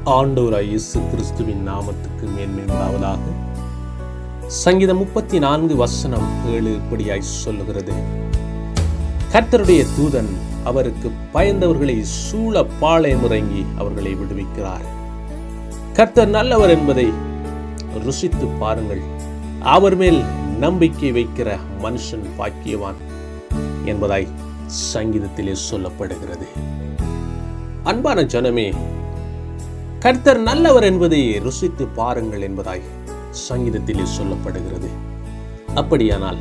ஆண்டவராய் இயேசு கிறிஸ்துவின் நாமத்துக்கு மேன்மை உண்டாவதாக. சங்கீதம் 34:7 இப்படியாய் சொல்லுகிறது: கர்த்தருடைய தூதன் அவருக்கு பயந்தவர்களை சூழ பாளையமிறங்கி அவர்களை விடுவிக்கிறார். கர்த்தர் நல்லவர் என்பதை ருசித்து பாருங்கள். அவர் மேல் நம்பிக்கை வைக்கிற மனுஷன் பாக்கியவான் என்பதாய் சங்கீதத்திலே சொல்லப்படுகிறது. அன்பான ஜனமே, கர்த்தர் நல்லவர் என்பதை ருசித்து பாருங்கள் என்பதாய் சங்கீதத்திலே சொல்லப்படுகிறது. அப்படியானால்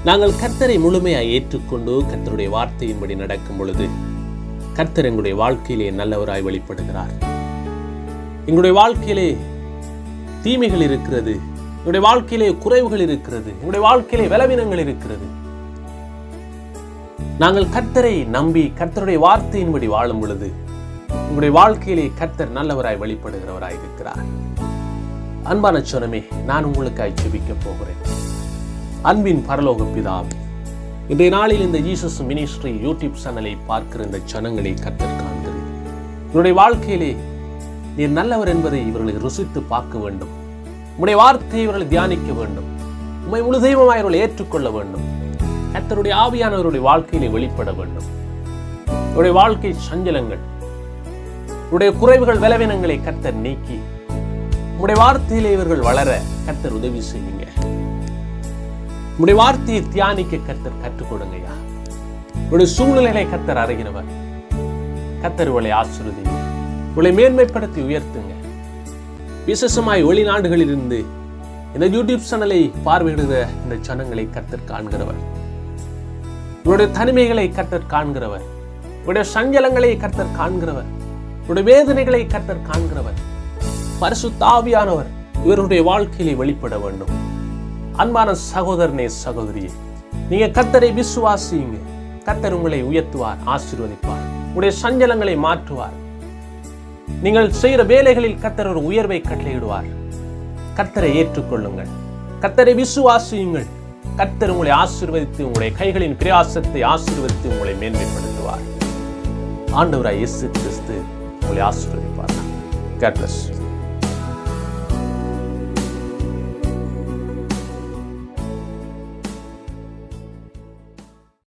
நாங்கள் கர்த்தரை முழுமையாக ஏற்றுக்கொண்டு கர்த்தருடைய வார்த்தையின்படி நடக்கும் பொழுது கர்த்தர் எங்களுடைய வாழ்க்கையிலே நல்லவராய் வெளிப்படுகிறார். எங்களுடைய வாழ்க்கையிலே தீமைகள் இருக்கிறது, எங்களுடைய வாழ்க்கையிலே குறைவுகள் இருக்கிறது, எங்களுடைய வாழ்க்கையிலே பலவீனங்கள் இருக்கிறது. நாங்கள் கர்த்தரை நம்பி கர்த்தருடைய வார்த்தையின்படி வாழும் பொழுது உங்களுடைய வாழ்க்கையிலே கர்த்தர் நல்லவராய் வெளிப்படுகிறவராய் இருக்கிறார். அன்பான ஜனமே, நான் உங்களுக்காய் ஜெபிக்க போகிறேன். அன்பின் பரலோக பிதாவே, இன்றைய நாளில் இந்த ஜீசஸ் மினிஸ்ட்ரி யூடியூப் சேனலை பார்க்கிற இந்த ஜனங்களை கர்த்தர் காண்கிறேன். இவருடைய வாழ்க்கையிலே நீர் நல்லவர் என்பதை இவர்களை ருசித்து பார்க்க வேண்டும். உம்முடைய வார்த்தையை இவர்களை தியானிக்க வேண்டும். உம்மை முழு தெய்வமாய் இவர்களை ஏற்றுக்கொள்ள வேண்டும். கர்த்தருடைய ஆவியானவருடைய வாழ்க்கையிலே வெளிப்பட வேண்டும். இவருடைய வாழ்க்கை சஞ்சலங்கள், உடைய குறைவுகள் பலவீனங்களை கர்த்தர் நீக்கி உடைய வார்த்தையிலே இவர்கள் வளர கர்த்தர் உதவி செய்யுங்க. உடைய வார்த்தையை தியானிக்க கர்த்தர் கற்றுக் கொடுங்கய்யா. உடைய சூழ்நிலைகளை கர்த்தர் அறிகிறவர். கர்த்தர் உங்களை ஆசீர்வதிங்க, உங்களை மேன்மைப்படுத்தி உயர்த்துங்க. விசேஷமாய் வெளிநாடுகளில் இருந்து இந்த யூடியூப் சேனலை பார்வையிடுகிற இந்த ஜனங்களை கர்த்தர் காண்கிறவர். உங்களுடைய தனிமைகளை கர்த்தர் காண்கிறவர். உடைய சஞ்சலங்களை கர்த்தர் காண்கிறவர். உடைய வேதனைகளை கர்த்தர் காண்கிறவர். பரிசுத்த ஆவியானவர் இவருடைய வாழ்க்கையிலே வெளிப்பட வேண்டும். அன்பான சகோதரனே, சகோதரியே, நீங்க கர்த்தரை விசுவாசியுங்க. கர்த்தர் உங்களை உயர்த்துவார், ஆசீர்வதிப்பார், உடைய சஞ்சலங்களை மாற்றுவார். நீங்கள் செய்கிற வேலைகளில் கர்த்தர் ஒரு உயர்வை கட்டளையிடுவார். கர்த்தரை ஏற்றுக்கொள்ளுங்கள், கர்த்தரை விசுவாசியுங்கள். கர்த்தர் உங்களை ஆசீர்வதித்து உங்களுடைய கைகளின் பிரயாசத்தை ஆசீர்வதித்து உங்களை மேன்மைப்படுத்துவார். ஆண்டவராய் இயேசு கிறிஸ்து உங்களை ஆசீர்வதிப்பார். God bless you.